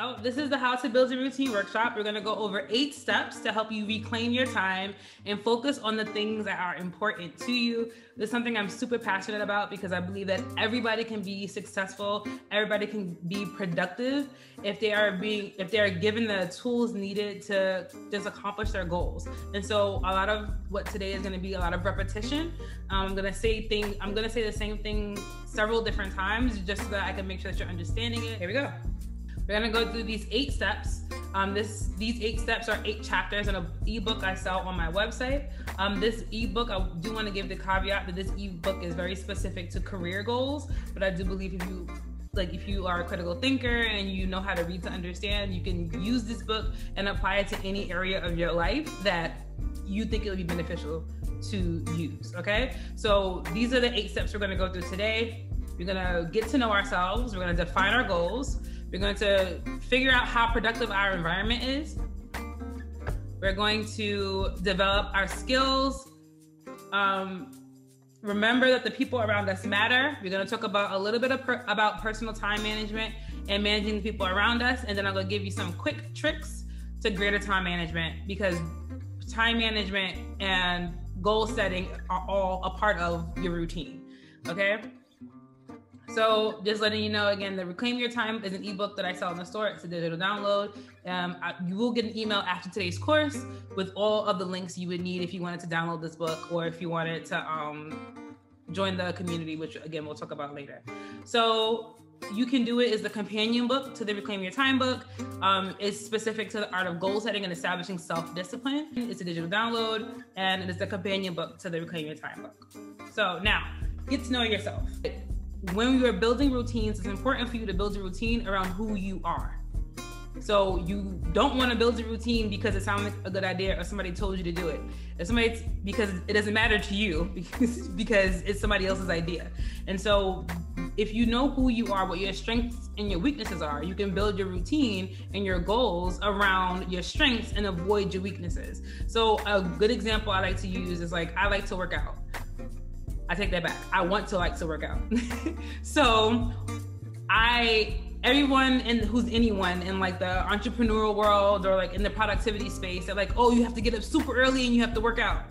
So this is the How to Build a Routine workshop. We're gonna go over 8 steps to help you reclaim your time and focus on the things that are important to you. This is something I'm super passionate about because I believe that everybody can be successful, everybody can be productive if they are given the tools needed to just accomplish their goals. And so a lot of what today is gonna be a lot of repetition. I'm gonna say the same thing several different times just so that I can make sure that you're understanding it. Here we go. We're gonna go through these 8 steps. These 8 steps are 8 chapters in an ebook I sell on my website. This ebook, I do want to give the caveat that this ebook is very specific to career goals, but I do believe if you are a critical thinker and you know how to read to understand, you can use this book and apply it to any area of your life that you think it would be beneficial to use, okay? So these are the 8 steps we're gonna go through today. We're gonna get to know ourselves, we're gonna define our goals, we're going to figure out how productive our environment is. We're going to develop our skills. Remember that the people around us matter. We're going to talk about a little bit about personal time management and managing the people around us. And then I'm going to give you some quick tricks to greater time management, because time management and goal setting are all a part of your routine, okay? So just letting you know again, the Reclaim Your Time is an ebook that I sell in the store. It's a digital download. You will get an email after today's course with all of the links you would need if you wanted to download this book or if you wanted to join the community, which again, we'll talk about later. So You Can Do It is the companion book to the Reclaim Your Time book. It's specific to the art of goal setting and establishing self-discipline. It's a digital download and it is the companion book to the Reclaim Your Time book. So now, get to know yourself. When you are building routines, it's important for you to build a routine around who you are. So you don't want to build a routine because it sounds like a good idea or somebody told you to do it. Because it doesn't matter to you because it's somebody else's idea. And so if you know who you are, what your strengths and your weaknesses are, you can build your routine and your goals around your strengths and avoid your weaknesses. So a good example I like to use is I like to work out. I take that back. I want to like to work out. So everyone who's anyone in the entrepreneurial world or in the productivity space, they're like, oh, you have to get up super early and you have to work out.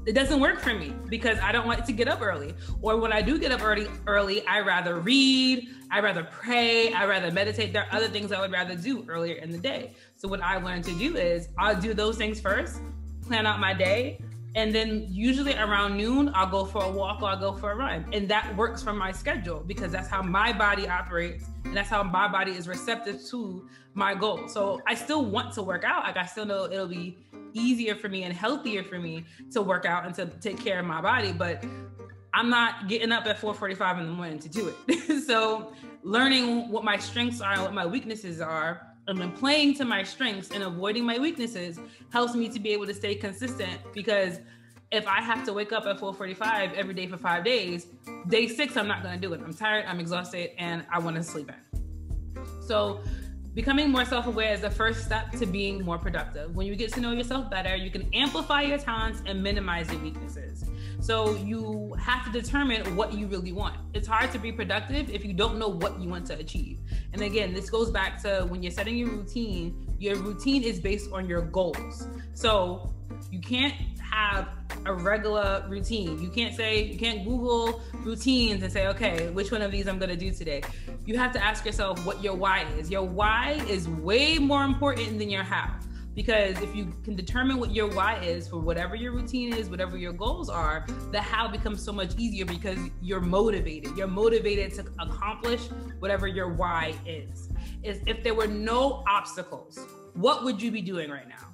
It doesn't work for me because I don't like to get up early. Or when I do get up early, I rather read, I rather pray, I rather meditate. There are other things I would rather do earlier in the day. So what I learned to do is I'll do those things first, plan out my day, and then usually around noon, I'll go for a walk or I'll go for a run. And that works for my schedule because that's how my body operates and that's how my body is receptive to my goal. So I still want to work out. I still know it'll be easier for me and healthier for me to work out and to take care of my body, but I'm not getting up at 4:45 in the morning to do it. So learning what my strengths are and what my weaknesses are, and then playing to my strengths and avoiding my weaknesses helps me to be able to stay consistent, because if I have to wake up at 4:45 every day for 5 days, day 6, I'm not gonna do it. I'm tired, I'm exhausted, and I wanna sleep in. So becoming more self-aware is the first step to being more productive. When you get to know yourself better, you can amplify your talents and minimize your weaknesses. So you have to determine what you really want. It's hard to be productive if you don't know what you want to achieve. And again, this goes back to when you're setting your routine is based on your goals. So you can't have a regular routine. You can't Google routines and say, okay, which one of these I'm gonna do today. You have to ask yourself what your why is. Your why is way more important than your how. Because if you can determine what your why is for whatever your routine is, whatever your goals are, the how becomes so much easier because you're motivated. You're motivated to accomplish whatever your why is. If there were no obstacles, what would you be doing right now?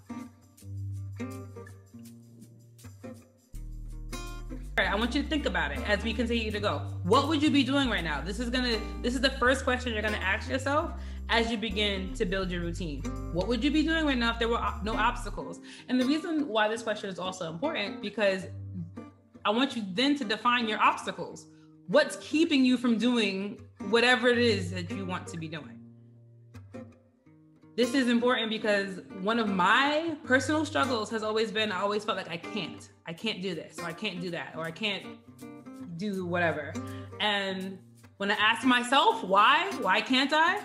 All right, I want you to think about it as we continue to go. What would you be doing right now? This is the first question you're gonna ask yourself as you begin to build your routine. What would you be doing right now if there were no obstacles? And the reason why this question is also important, because I want you then to define your obstacles. What's keeping you from doing whatever it is that you want to be doing? This is important because one of my personal struggles has always been, I always felt like I can't do this, or I can't do that, or I can't do whatever. And when I ask myself, why can't I?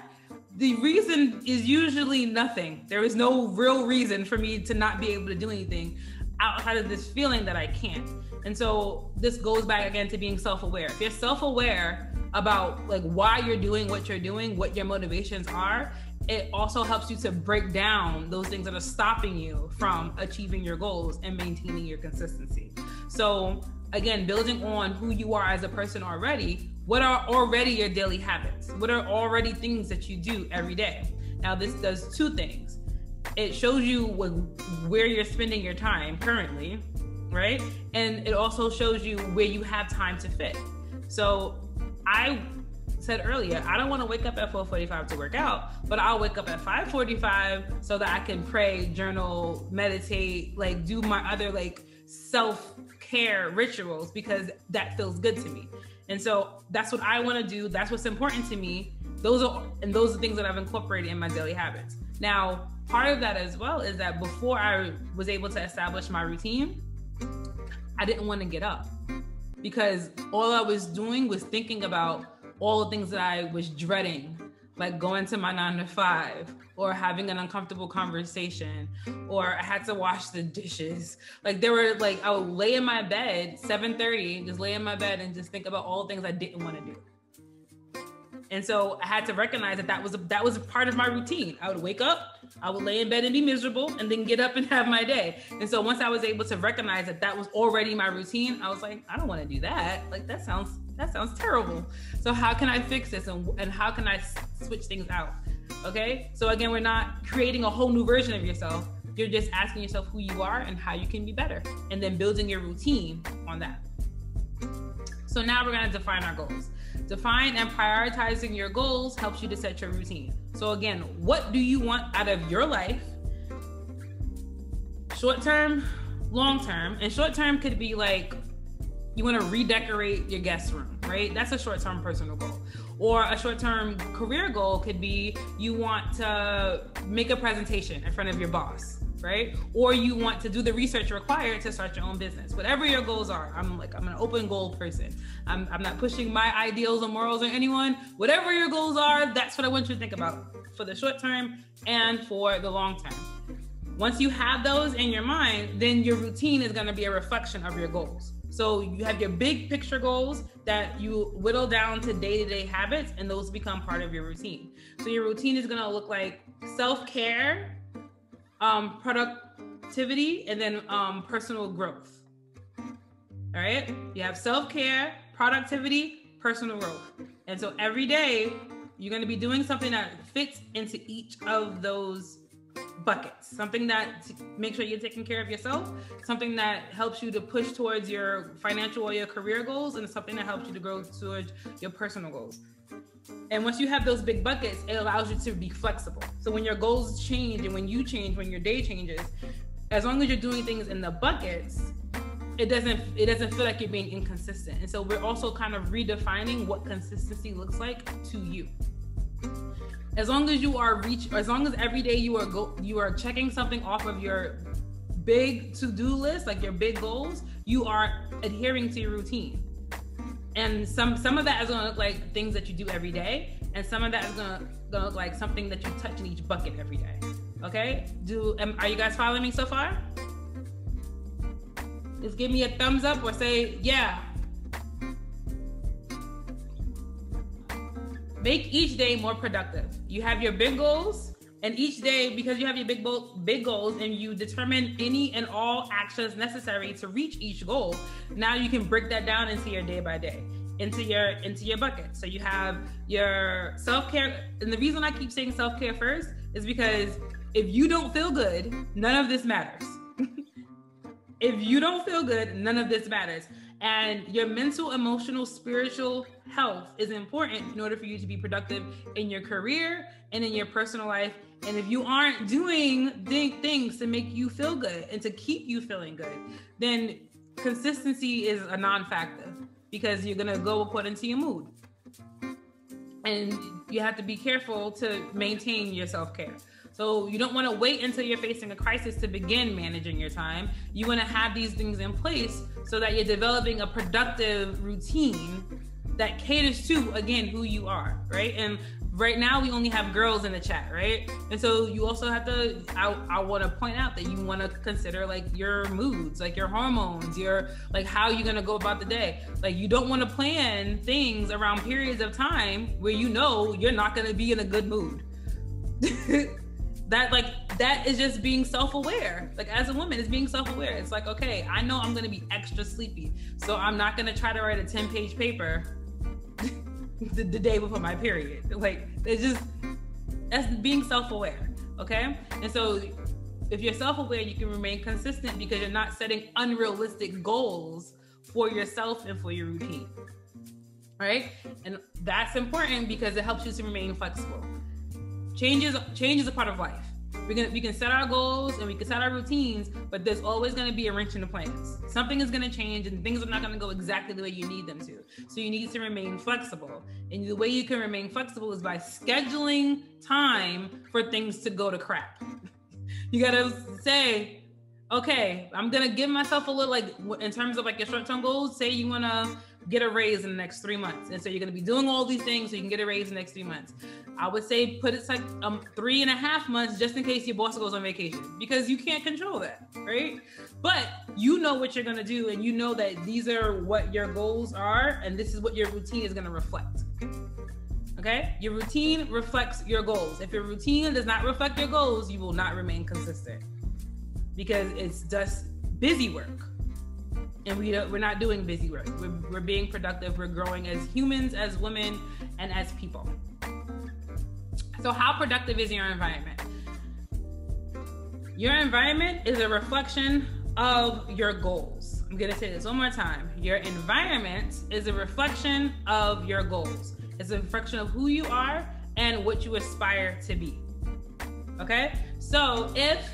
the reason is usually nothing. There is no real reason for me to not be able to do anything outside of this feeling that I can't. And so this goes back again to being self-aware. If you're self-aware about like why you're doing, what your motivations are, it also helps you to break down those things that are stopping you from achieving your goals and maintaining your consistency. So again, building on who you are as a person already, what are already your daily habits? What are already things that you do every day? Now this does two things. It shows you where you're spending your time currently, right? And it also shows you where you have time to fit. So I said earlier, I don't want to wake up at 4:45 to work out, but I'll wake up at 5:45 so that I can pray, journal, meditate, like do my other like self-care rituals because that feels good to me. And so that's what I want to do. That's what's important to me. Those are things that I've incorporated in my daily habits. Now, part of that as well is that before I was able to establish my routine, I didn't want to get up because all I was doing was thinking about all the things that I was dreading, like going to my 9 to 5 or having an uncomfortable conversation, or I had to wash the dishes. Like there were like, I would lay in my bed, 7:30, just lay in my bed and just think about all the things I didn't want to do. And so I had to recognize that was a part of my routine. I would wake up, I would lay in bed and be miserable, and then get up and have my day. And so once I was able to recognize that was already my routine, I was like, I don't want to do that. Like that sounds terrible. So how can I fix this and how can I switch things out? Okay. So again, we're not creating a whole new version of yourself. You're just asking yourself who you are and how you can be better, and then building your routine on that. So now we're going to define our goals. Define and prioritizing your goals helps you to set your routine. So again, what do you want out of your life? Short term, long term. And short term could be like, you want to redecorate your guest room, right? That's a short term personal goal. Or a short term career goal could be you want to make a presentation in front of your boss, right? Or you want to do the research required to start your own business. Whatever your goals are, I'm an open goal person. I'm not pushing my ideals or morals on anyone. Whatever your goals are, that's what I want you to think about for the short term and for the long term. Once you have those in your mind, then your routine is going to be a reflection of your goals. So you have your big picture goals that you whittle down to day-to-day habits, and those become part of your routine. So your routine is going to look like self-care, productivity, and then personal growth. All right, you have self-care, productivity, personal growth. And so every day you're going to be doing something that fits into each of those buckets, something that makes sure you're taking care of yourself, something that helps you to push towards your financial or your career goals, and something that helps you to grow towards your personal goals. And once you have those big buckets, it allows you to be flexible. So when your goals change and when you change, when your day changes, as long as you're doing things in the buckets, it doesn't feel like you're being inconsistent. And so we're also kind of redefining what consistency looks like to you. As long as every day you are checking something off of your big to-do list, like your big goals, you are adhering to your routine. And some of that is going to look like things that you do every day, and some of that is going to look like something that you touch in each bucket every day. Okay? Are you guys following me so far? Just give me a thumbs up or say, yeah. Make each day more productive. You have your big goals, and each day, because you have your big goals and you determine any and all actions necessary to reach each goal, now you can break that down into your day by day, into your bucket. So you have your self-care. And the reason I keep saying self-care first is because if you don't feel good, none of this matters. If you don't feel good, none of this matters. And your mental, emotional, spiritual health is important in order for you to be productive in your career and in your personal life. And if you aren't doing things to make you feel good and to keep you feeling good, then consistency is a non-factor because you're going to go according to your mood. And you have to be careful to maintain your self-care. So you don't want to wait until you're facing a crisis to begin managing your time. You want to have these things in place so that you're developing a productive routine that caters to, again, who you are, right? And right now we only have girls in the chat, right? And so you also have to, I want to point out that you want to consider like your moods, like your hormones, your like how you're going to go about the day. Like you don't want to plan things around periods of time where you know you're not going to be in a good mood. That is just being self-aware. Like as a woman, it's being self-aware. It's like, okay, I know I'm going to be extra sleepy, so I'm not going to try to write a 10-page paper the day before my period. Like that's being self-aware. Okay. And so if you're self-aware, you can remain consistent because you're not setting unrealistic goals for yourself and for your routine. Right. And that's important because it helps you to remain flexible. Change is a part of life. We can set our goals and we can set our routines, but there's always going to be a wrench in the plans. Something is going to change and things are not going to go exactly the way you need them to. So you need to remain flexible. And the way you can remain flexible is by scheduling time for things to go to crap. You got to say, okay, I'm going to give myself a little, like in terms of like your short-term goals, say you want to get a raise in the next 3 months. And so you're going to be doing all these things so you can get a raise in the next 3 months. I would say put it like 3.5 months just in case your boss goes on vacation because you can't control that, right? But you know what you're going to do and you know that these are what your goals are and this is what your routine is going to reflect. Okay? Your routine reflects your goals. If your routine does not reflect your goals, you will not remain consistent because it's just busy work. And we're not doing busy work. We're being productive. We're growing as humans, as women, and as people. So how productive is your environment? Your environment is a reflection of your goals. I'm gonna say this one more time. Your environment is a reflection of your goals. It's a reflection of who you are and what you aspire to be. Okay? So if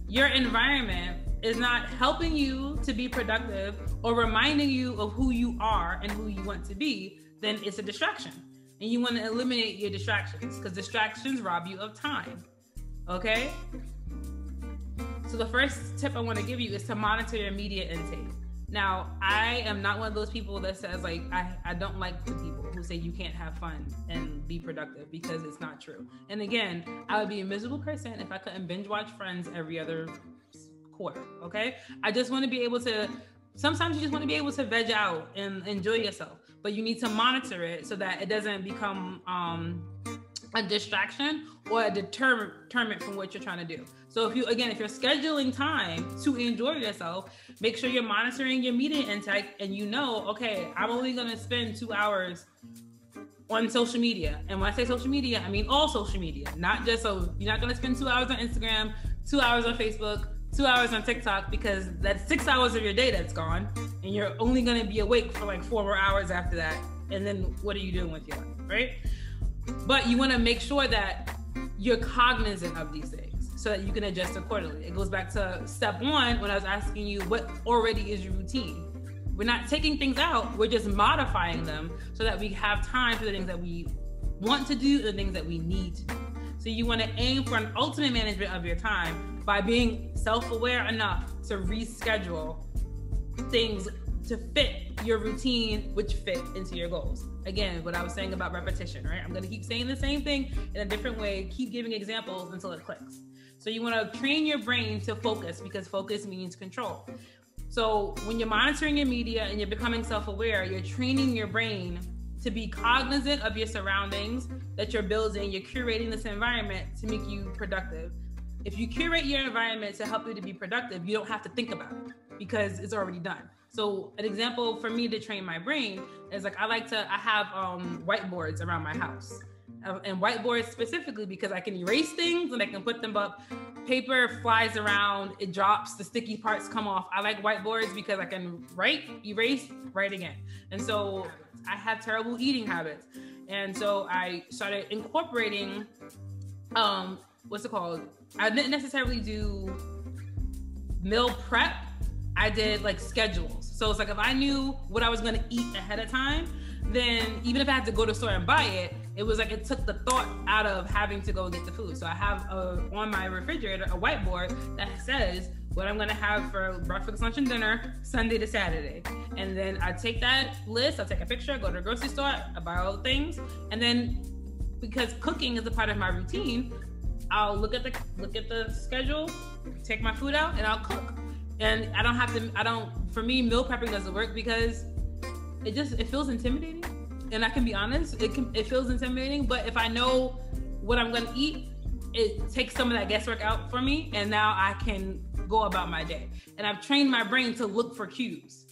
your environment is not helping you to be productive or reminding you of who you are and who you want to be, then it's a distraction. And you want to eliminate your distractions because distractions rob you of time. Okay? So the first tip I want to give you is to monitor your media intake. Now, I am not one of those people that says like, I don't like the people who say you can't have fun and be productive because it's not true. And again, I would be a miserable person if I couldn't binge watch Friends every other quarter, okay? I just want to be able to, sometimes you just want to be able to veg out and enjoy yourself, but you need to monitor it so that it doesn't become a distraction or a deterrent from what you're trying to do. So if you're scheduling time to enjoy yourself, make sure you're monitoring your media intake and you know, okay, I'm only going to spend 2 hours on social media. And when I say social media, I mean all social media, not just, so you're not going to spend 2 hours on Instagram, 2 hours on Facebook, 2 hours on TikTok, because that's 6 hours of your day that's gone and you're only going to be awake for like 4 more hours after that. And then what are you doing with your life, right? But you want to make sure that you're cognizant of these things so that you can adjust accordingly. It goes back to step 1 when I was asking you what already is your routine. We're not taking things out, we're just modifying them so that we have time for the things that we want to do and the things that we need to do. So you want to aim for an ultimate management of your time by being self-aware enough to reschedule things to fit your routine, which fit into your goals. Again, what I was saying about repetition, right? I'm going to keep saying the same thing in a different way, keep giving examples until it clicks. So you want to train your brain to focus because focus means control. So when you're monitoring your media and you're becoming self-aware, you're training your brain to be cognizant of your surroundings that you're building. You're curating this environment to make you productive. If you curate your environment to help you to be productive, you don't have to think about it because it's already done. So an example for me to train my brain is like, I have whiteboards around my house. And whiteboards specifically because I can erase things and I can put them up. Paper flies around, it drops, the sticky parts come off. I like whiteboards because I can write, erase, write again. And so I have terrible eating habits. And so I started incorporating, what's it called? I didn't necessarily do meal prep. I did like schedules. So it's like if I knew what I was gonna eat ahead of time, then even if I had to go to the store and buy it, it was like it took the thought out of having to go get the food. So I have on my refrigerator a whiteboard that says what I'm gonna have for breakfast, lunch, and dinner Sunday to Saturday. And then I take that list, I take a picture, go to the grocery store, I buy all the things, and then because cooking is a part of my routine, I'll look at the schedule, take my food out, and I'll cook. And for me, meal prepping doesn't work because it feels intimidating. And I can be honest, it feels intimidating, but if I know what I'm gonna eat, it takes some of that guesswork out for me, and now I can go about my day. And I've trained my brain to look for cues,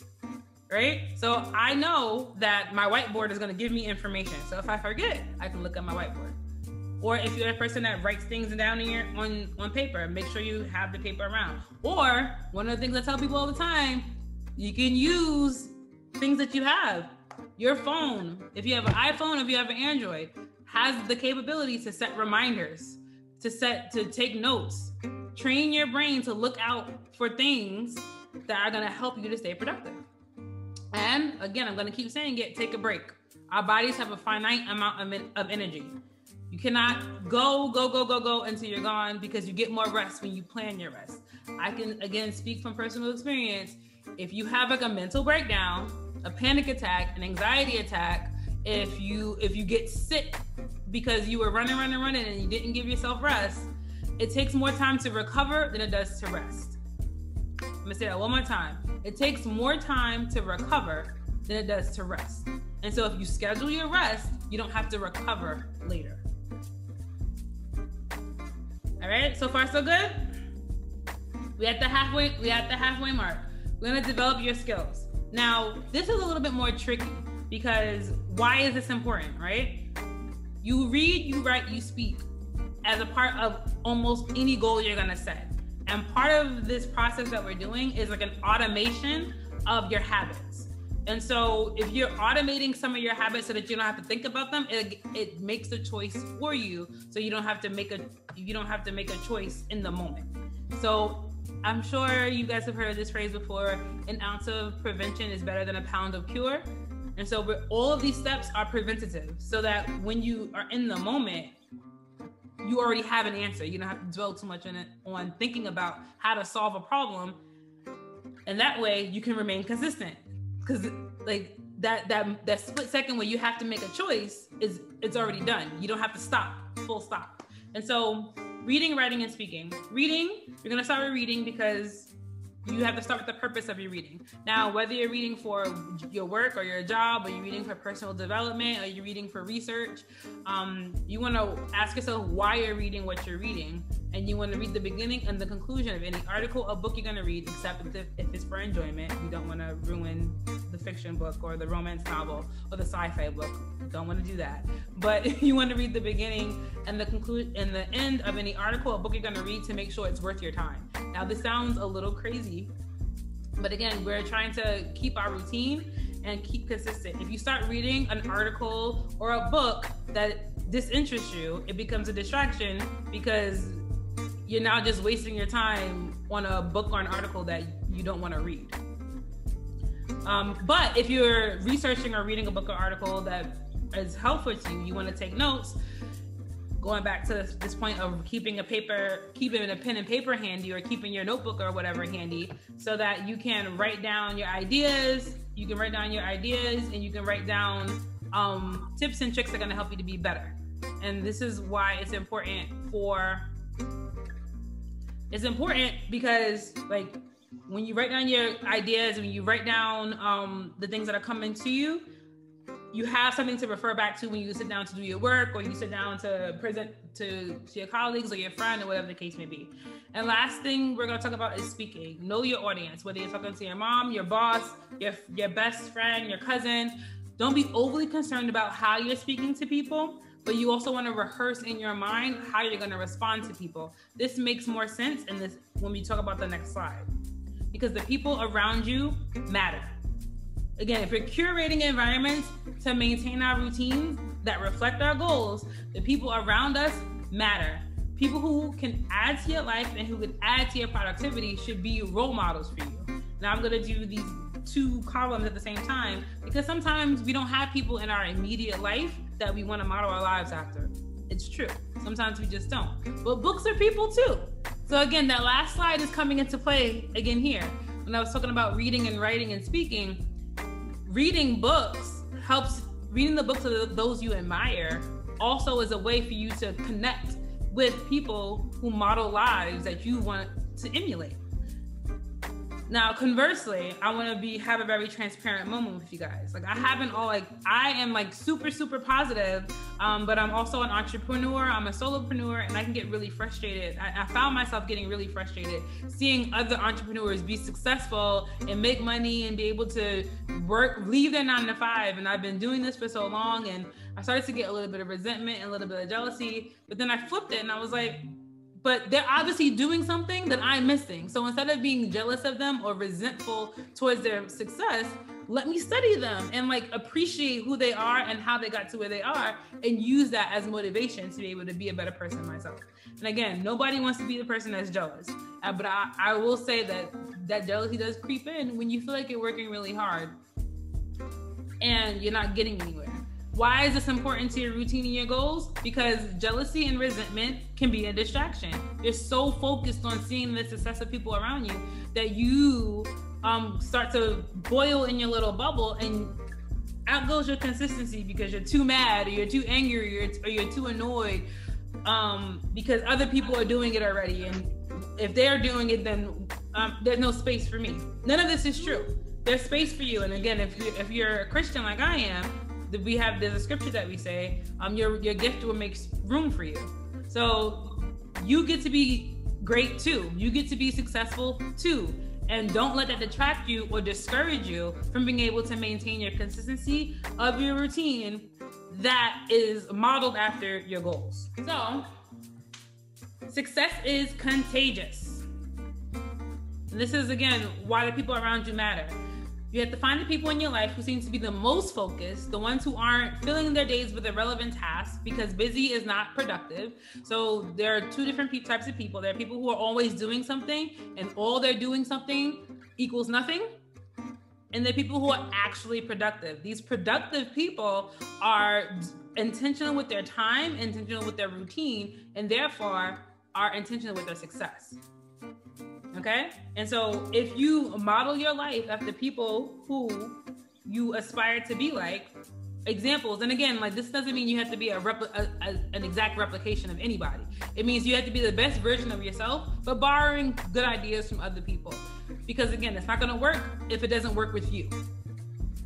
right? So I know that my whiteboard is gonna give me information. So if I forget, I can look at my whiteboard. Or if you're a person that writes things down on paper, make sure you have the paper around. Or one of the things I tell people all the time, you can use things that you have. Your phone, if you have an iPhone, if you have an Android, has the capability to set reminders, to take notes. Train your brain to look out for things that are gonna help you to stay productive. And again, I'm gonna keep saying it, take a break. Our bodies have a finite amount of energy. You cannot go until you're gone, because you get more rest when you plan your rest. I can, again, speak from personal experience. If you have like a mental breakdown, a panic attack, an anxiety attack, if you get sick because you were running and you didn't give yourself rest, it takes more time to recover than it does to rest. I'm gonna say that one more time. It takes more time to recover than it does to rest. And so if you schedule your rest, you don't have to recover later. All right, so far so good? We at the halfway mark. We're gonna develop your skills. Now, this is a little bit more tricky, because why is this important, right? You read, you write, you speak as a part of almost any goal you're gonna set. And part of this process that we're doing is like an automation of your habits. And so if you're automating some of your habits so that you don't have to think about them, it makes the choice for you, so you don't have to make a choice in the moment. So I'm sure you guys have heard this phrase before, an ounce of prevention is better than a pound of cure. And so all of these steps are preventative, so that when you are in the moment, you already have an answer. You don't have to dwell too much on thinking about how to solve a problem. And that way you can remain consistent. Because like that split second where you have to make a choice it's already done. You don't have to stop, full stop. And so reading, writing, and speaking. Reading, you're gonna start with reading because you have to start with the purpose of your reading. Now, whether you're reading for your work or your job, or you're reading for personal development, or you're reading for research, you wanna ask yourself why you're reading what you're reading. And you wanna read the beginning and the conclusion of any article or book you're gonna read, except if it's for enjoyment. You don't wanna ruin the fiction book or the romance novel or the sci-fi book. You don't wanna do that. But you wanna read the beginning and the conclusion and the end of any article or book you're gonna read to make sure it's worth your time. Now, this sounds a little crazy, but again, we're trying to keep our routine and keep consistent. If you start reading an article or a book that disinterests you, it becomes a distraction, because you're now just wasting your time on a book or an article that you don't want to read. But if you're researching or reading a book or article that is helpful to you, you want to take notes, going back to this point of keeping a pen and paper handy, or keeping your notebook or whatever handy, so that you can write down your ideas. You can write down your ideas, and you can write down tips and tricks that are going to help you to be better. And this is why it's important because like when you write down your ideas, when you write down the things that are coming to you, you have something to refer back to when you sit down to do your work, or you sit down to present to your colleagues or your friend, or whatever the case may be. And last thing we're going to talk about is speaking. Know your audience, whether you're talking to your mom, your boss, your best friend, your cousin. Don't be overly concerned about how you're speaking to people, but you also want to rehearse in your mind how you're going to respond to people. This makes more sense when we talk about the next slide, because the people around you matter. Again, if we're curating environments to maintain our routines that reflect our goals, the people around us matter. People who can add to your life and who can add to your productivity should be role models for you. Now I'm gonna do these two columns at the same time, because sometimes we don't have people in our immediate life that we wanna model our lives after. It's true, sometimes we just don't. But books are people too. So again, that last slide is coming into play again here. When I was talking about reading and writing and speaking, reading the books of those you admire also is a way for you to connect with people who model lives that you want to emulate. Now, conversely, I want to have a very transparent moment with you guys. Like, I am like super, super positive, but I'm also an entrepreneur. I'm a solopreneur, and I can get really frustrated. I found myself getting really frustrated seeing other entrepreneurs be successful and make money and be able to leave their 9 to 5. And I've been doing this for so long, and I started to get a little bit of resentment and a little bit of jealousy. But then I flipped it, and I was like, but they're obviously doing something that I'm missing. So instead of being jealous of them or resentful towards their success, let me study them and like appreciate who they are and how they got to where they are, and use that as motivation to be able to be a better person myself. And again, nobody wants to be the person that's jealous. But I will say that jealousy does creep in when you feel like you're working really hard and you're not getting anywhere. Why is this important to your routine and your goals? Because jealousy and resentment can be a distraction. You're so focused on seeing the success of people around you that you start to boil in your little bubble, and out goes your consistency because you're too mad, or you're too angry, or you're too annoyed because other people are doing it already. And if they're doing it, then there's no space for me. None of this is true. There's space for you. And again, if you're a Christian like I am, there's a scripture that we say, your gift will make room for you. So you get to be great too. You get to be successful too. And don't let that detract you or discourage you from being able to maintain your consistency of your routine that is modeled after your goals. So success is contagious. And this is, again, why the people around you matter. You have to find the people in your life who seem to be the most focused, the ones who aren't filling their days with irrelevant tasks, because busy is not productive. So there are two different types of people. There are people who are always doing something, and all they're doing something equals nothing. And there are people who are actually productive. These productive people are intentional with their time, intentional with their routine, and therefore are intentional with their success. Okay? And so if you model your life after people who you aspire to be like, examples, and again, like, this doesn't mean you have to be an exact replication of anybody. It means you have to be the best version of yourself, but borrowing good ideas from other people. Because again, it's not going to work if it doesn't work with you.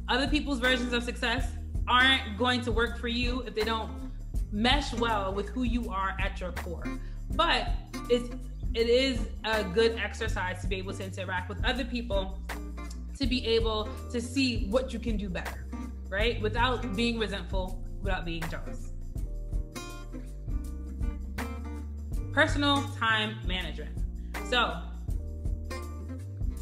Other people's versions of success aren't going to work for you if they don't mesh well with who you are at your core. But it is a good exercise to be able to interact with other people, to be able to see what you can do better, right? Without being resentful, without being jealous. Personal time management. So,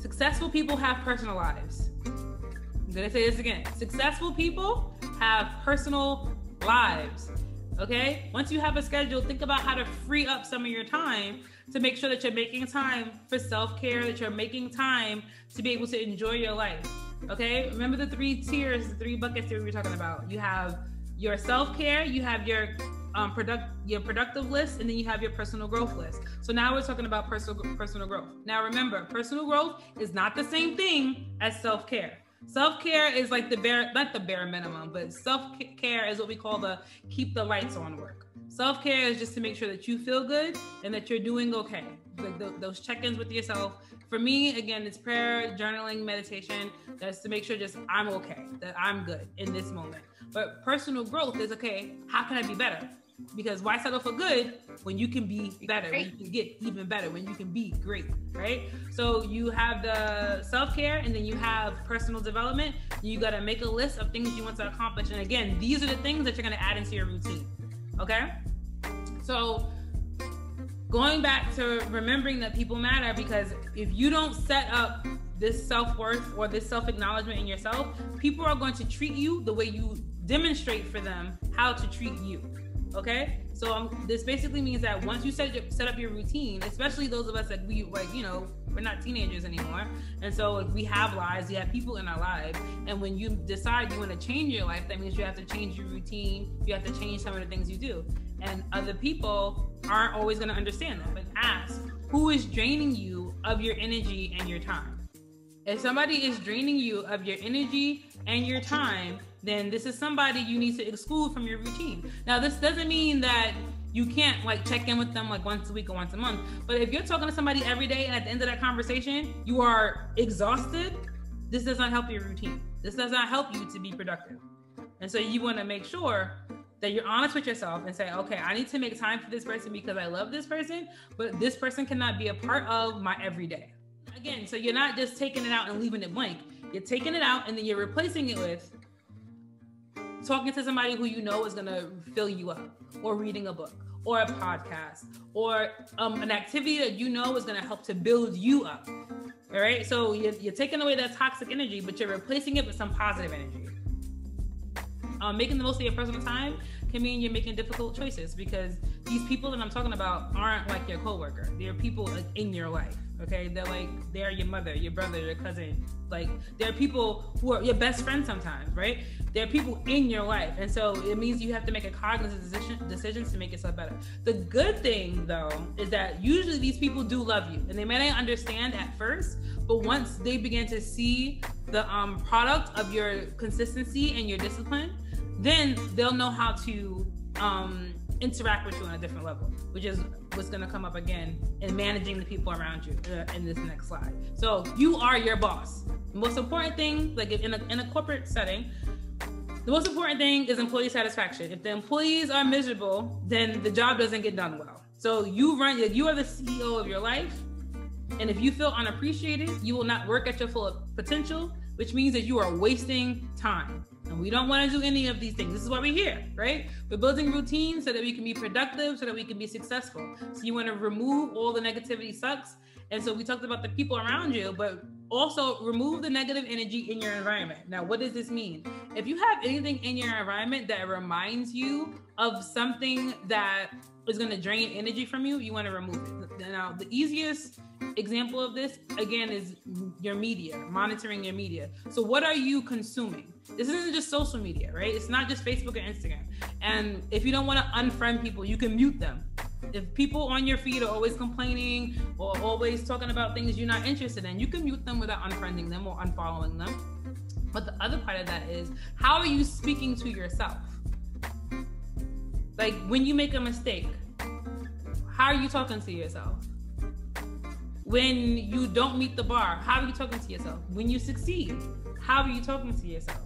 successful people have personal lives. I'm gonna say this again. Successful people have personal lives, okay? Once you have a schedule, think about how to free up some of your time to make sure that you're making time for self-care, that you're making time to be able to enjoy your life, okay? Remember the 3 tiers, the 3 buckets that we were talking about. You have your self-care, you have your productive list, and then you have your personal growth list. So now we're talking about personal growth. Now remember, personal growth is not the same thing as self-care. Self-care is like not the bare minimum, but self-care is what we call the keep the lights on work. Self-care is just to make sure that you feel good and that you're doing okay. Like those check-ins with yourself. For me, again, it's prayer, journaling, meditation. That's to make sure just I'm okay, that I'm good in this moment. But personal growth is, okay, how can I be better? Because why settle for good when you can be better, when you can get even better, when you can be great, right? So you have the self-care, and then you have personal development. You got to make a list of things you want to accomplish. And again, these are the things that you're going to add into your routine, okay? So going back to remembering that people matter, because if you don't set up this self-worth or this self-acknowledgement in yourself, people are going to treat you the way you demonstrate for them how to treat you. Okay, so this basically means that once you set up your routine, especially those of us that we're not teenagers anymore, and so we have lives, we have people in our lives, and when you decide you want to change your life, that means you have to change your routine, you have to change some of the things you do, and other people aren't always going to understand that. But ask, who is draining you of your energy and your time? If somebody is draining you of your energy and your time, then this is somebody you need to exclude from your routine. Now, this doesn't mean that you can't like check in with them like once a week or once a month. But if you're talking to somebody every day and at the end of that conversation, you are exhausted, this does not help your routine. This does not help you to be productive. And so you want to make sure that you're honest with yourself and say, okay, I need to make time for this person because I love this person, but this person cannot be a part of my everyday. Again, so you're not just taking it out and leaving it blank. You're taking it out and then you're replacing it with talking to somebody who you know is going to fill you up, or reading a book, or a podcast, or an activity that you know is going to help to build you up. All right. So you're taking away that toxic energy, but you're replacing it with some positive energy. Making the most of your personal time can mean you're making difficult choices, because these people that I'm talking about aren't like your coworker. They're people like in your life. Okay. They're your mother, your brother, your cousin. Like, they're people who are your best friends sometimes, right? They're people in your life. And so it means you have to make a cognizant decisions to make yourself better. The good thing though, is that usually these people do love you, and they may not understand at first, but once they begin to see the product of your consistency and your discipline, then they'll know how to interact with you on a different level, which is what's going to come up again in managing the people around you in this next slide. So you are your boss. The most important thing, like in a corporate setting, the most important thing is employee satisfaction. If the employees are miserable, then the job doesn't get done well. So you are the CEO of your life. And if you feel unappreciated, you will not work at your full potential, which means that you are wasting time. And we don't want to do any of these things. This is why we're here, right? We're building routines so that we can be productive, so that we can be successful. So you want to remove all the negativity sucks. And so we talked about the people around you, but also remove the negative energy in your environment. Now, what does this mean? If you have anything in your environment that reminds you of something that is going to drain energy from you, you want to remove it. Now, the easiest example of this, again, is your media, monitoring your media. So what are you consuming? This isn't just social media, right? It's not just Facebook or Instagram. And if you don't want to unfriend people, you can mute them. If people on your feed are always complaining or always talking about things you're not interested in, you can mute them without unfriending them or unfollowing them. But the other part of that is, how are you speaking to yourself? Like, when you make a mistake, how are you talking to yourself? When you don't meet the bar, how are you talking to yourself? When you succeed, how are you talking to yourself?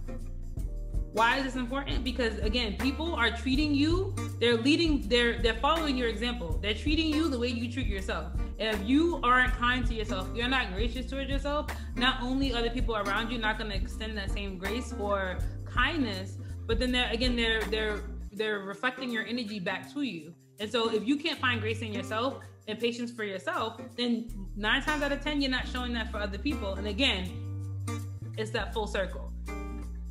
Why is this important? Because again, people are treating you, they're following your example. They're treating you the way you treat yourself. And if you aren't kind to yourself, you're not gracious towards yourself, not only are the people around you not gonna extend that same grace or kindness, but then they're reflecting your energy back to you. And so if you can't find grace in yourself and patience for yourself, then 9 times out of 10, you're not showing that for other people. And again, it's that full circle.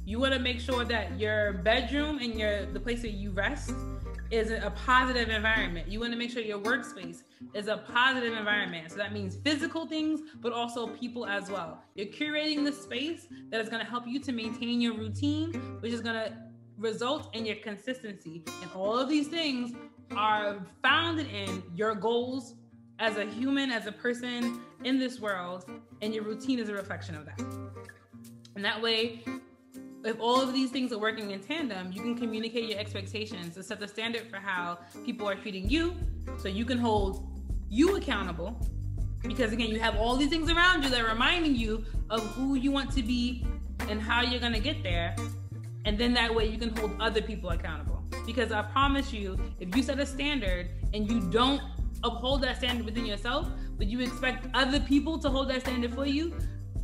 You want to make sure that your bedroom and the place where you rest is a positive environment. You want to make sure your workspace is a positive environment. So that means physical things, but also people as well. You're curating the space that is going to help you to maintain your routine, which is going to result in your consistency. And all of these things are founded in your goals as a human, as a person in this world, and your routine is a reflection of that. And that way, if all of these things are working in tandem, you can communicate your expectations and set the standard for how people are treating you, so you can hold you accountable. Because again, you have all these things around you that are reminding you of who you want to be and how you're going to get there. And then that way you can hold other people accountable. Because I promise you, if you set a standard and you don't uphold that standard within yourself, but you expect other people to hold that standard for you,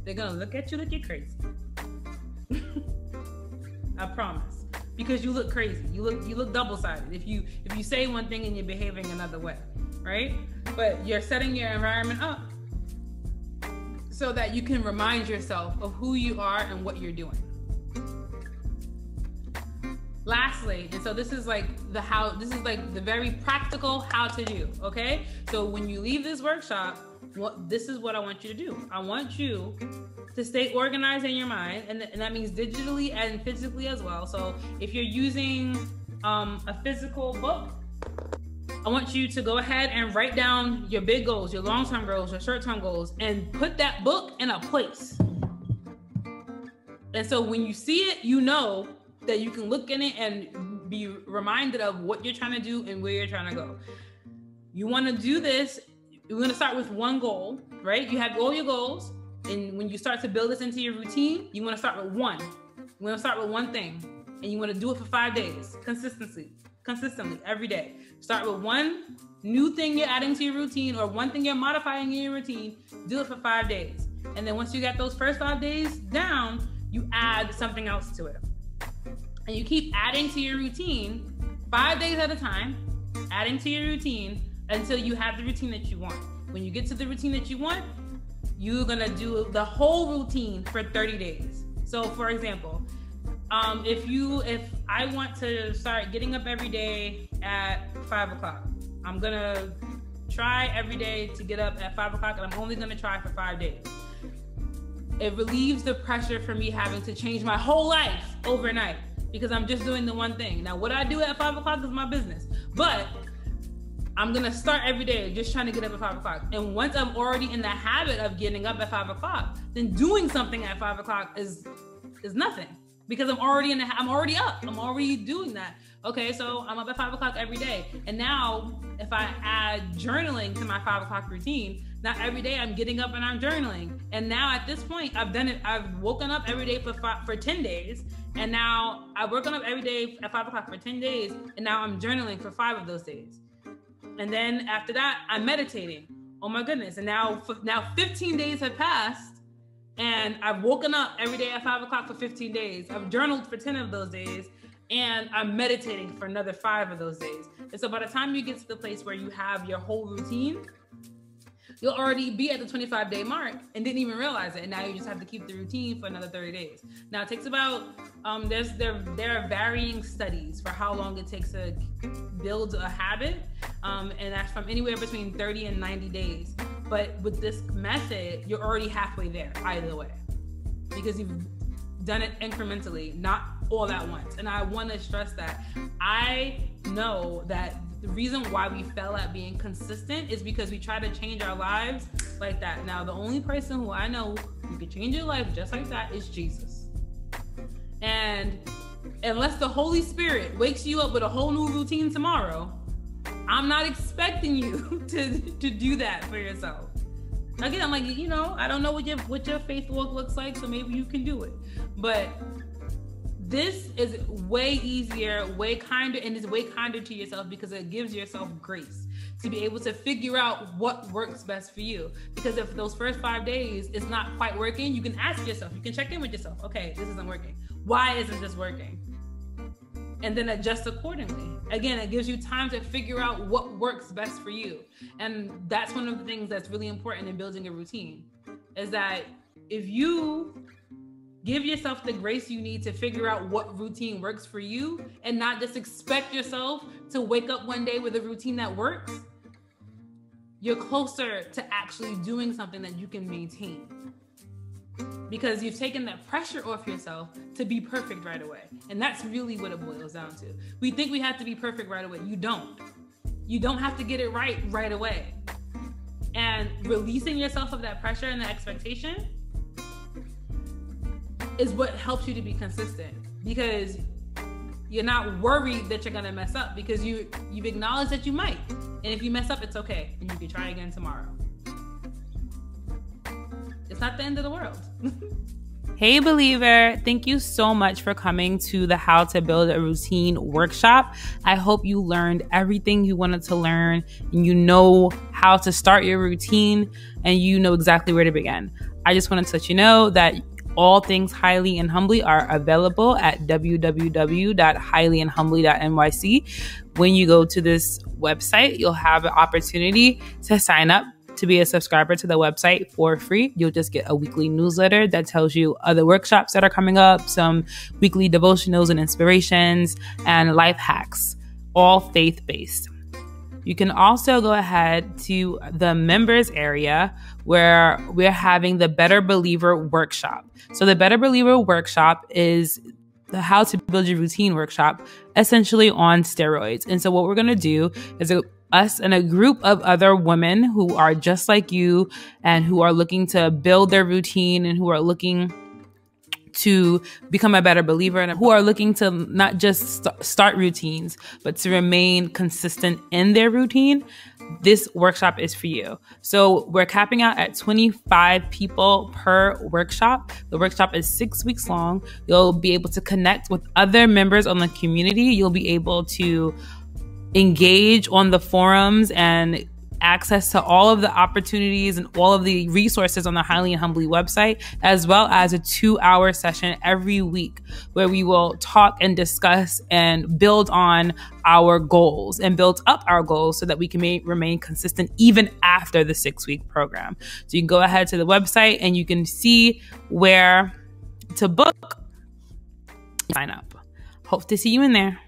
they're going to look at you like you're crazy. I promise. Because you look crazy. You look double-sided if you say one thing and you're behaving another way, right? But you're setting your environment up so that you can remind yourself of who you are and what you're doing. Lastly, and so this is like the very practical how to do, okay? So when you leave this workshop, this is what I want you to do. I want you to stay organized in your mind, and that means digitally and physically as well. So if you're using a physical book, I want you to go ahead and write down your big goals, your long-term goals, your short-term goals, and put that book in a place. And so when you see it, you know that you can look in it and be reminded of what you're trying to do and where you're trying to go. You want to do this, you're going to start with one goal, right? You have all your goals. And when you start to build this into your routine, you want to start with one. You want to start with one thing. And you want to do it for 5 days, consistently, every day. Start with one new thing you're adding to your routine or one thing you're modifying in your routine. Do it for 5 days. And then once you got those first 5 days down, you add something else to it. And you keep adding to your routine 5 days at a time, adding to your routine until you have the routine that you want. When you get to the routine that you want, you're gonna do the whole routine for 30 days. So for example, if I want to start getting up every day at 5 o'clock, I'm gonna try every day to get up at 5 o'clock, and I'm only gonna try for 5 days. It relieves the pressure for me having to change my whole life overnight because I'm just doing the one thing. Now, what I do at 5 o'clock is my business, but I'm gonna start every day just trying to get up at 5 o'clock. And once I'm already in the habit of getting up at 5 o'clock, then doing something at 5 o'clock is nothing because I'm already up. I'm already doing that. Okay, so I'm up at 5 o'clock every day. And now if I add journaling to my 5 o'clock routine, now every day I'm getting up and I'm journaling. And now at this point, I've done it. I've woken up every day for 10 days. And now I've woken up every day at 5 o'clock for 10 days. And now I'm journaling for 5 of those days. And then after that, I'm meditating. Oh my goodness. And now 15 days have passed. And I've woken up every day at 5 o'clock for 15 days. I've journaled for 10 of those days. And I'm meditating for another 5 of those days. And so by the time you get to the place where you have your whole routine, you'll already be at the 25-day mark and didn't even realize it. And now you just have to keep the routine for another 30 days. Now it takes about, there are varying studies for how long it takes to build a habit. And that's from anywhere between 30 and 90 days. But with this method, you're already halfway there either way because you've done it incrementally, not all at once. And I want to stress that I know that the reason why we fail at being consistent is because we try to change our lives like that. Now, the only person who I know who can change your life just like that is Jesus. And unless the Holy Spirit wakes you up with a whole new routine tomorrow, I'm not expecting you to do that for yourself. Again, I'm like, I don't know what your faith walk looks like, so maybe you can do it. But this is way easier, way kinder, and it's way kinder to yourself because it gives yourself grace to be able to figure out what works best for you. Because if those first 5 days is not quite working, you can ask yourself, you can check in with yourself. Okay, this isn't working. Why isn't this working? And then adjust accordingly. Again, it gives you time to figure out what works best for you. And that's one of the things that's really important in building a routine, is that if you give yourself the grace you need to figure out what routine works for you and not just expect yourself to wake up one day with a routine that works, you're closer to actually doing something that you can maintain. Because you've taken that pressure off yourself to be perfect right away. And that's really what it boils down to. We think we have to be perfect right away. You don't. You don't have to get it right away. And releasing yourself of that pressure and that expectation is what helps you to be consistent, because you're not worried that you're gonna mess up because you've acknowledged that you might. And if you mess up, it's okay. And you can try again tomorrow. It's not the end of the world. Hey believer, thank you so much for coming to the How to Build a Routine workshop. I hope you learned everything you wanted to learn and you know how to start your routine and you know exactly where to begin. I just wanted to let you know that all things Highly and Humbly are available at www.highlyandhumbly.nyc. When you go to this website, you'll have an opportunity to sign up to be a subscriber to the website for free. You'll just get a weekly newsletter that tells you other workshops that are coming up, some weekly devotionals and inspirations, and life hacks, all faith-based. You can also go ahead to the members area where we're having the Better Believer workshop. So the Better Believer workshop is the How to Build Your Routine workshop, essentially on steroids. And so what we're going to do is us and a group of other women who are just like you and who are looking to build their routine and who are looking to become a better believer and who are looking to not just start routines, but to remain consistent in their routine, this workshop is for you. So we're capping out at 25 people per workshop. The workshop is 6 weeks long. You'll be able to connect with other members on the community. You'll be able to engage on the forums and access to all of the opportunities and all of the resources on the Highly and Humbly website, as well as a 2-hour session every week where we will talk and discuss and build on our goals and build up our goals so that we can remain consistent even after the 6-week program. So you can go ahead to the website and you can see where to book, sign up. Hope to see you in there.